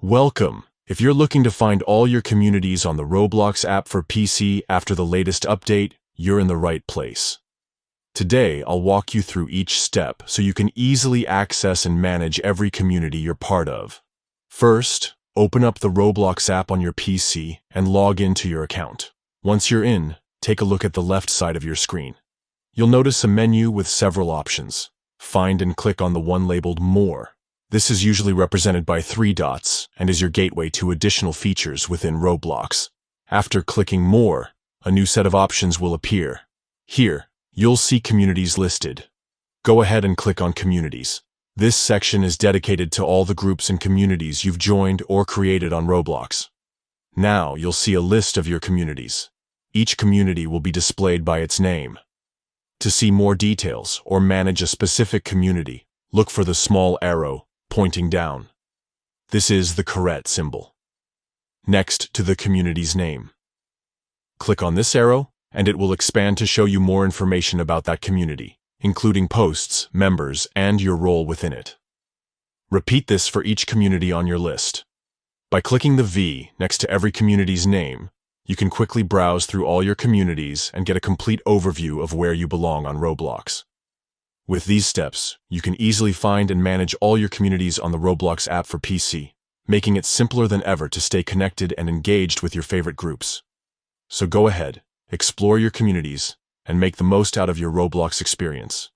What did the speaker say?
Welcome! If you're looking to find all your communities on the Roblox app for PC after the latest update, you're in the right place. Today, I'll walk you through each step so you can easily access and manage every community you're part of. First, open up the Roblox app on your PC and log into your account. Once you're in, take a look at the left side of your screen. You'll notice a menu with several options. Find and click on the one labeled More. This is usually represented by 3 dots and is your gateway to additional features within Roblox. After clicking More, a new set of options will appear. Here, you'll see communities listed. Go ahead and click on Communities. This section is dedicated to all the groups and communities you've joined or created on Roblox. Now you'll see a list of your communities. Each community will be displayed by its name. To see more details or manage a specific community, look for the small arrow pointing down. This is the caret symbol. Next to the community's name. Click on this arrow, and it will expand to show you more information about that community, including posts, members, and your role within it. Repeat this for each community on your list. By clicking the V next to every community's name, you can quickly browse through all your communities and get a complete overview of where you belong on Roblox. With these steps, you can easily find and manage all your communities on the Roblox app for PC, making it simpler than ever to stay connected and engaged with your favorite groups. So go ahead, explore your communities, and make the most out of your Roblox experience.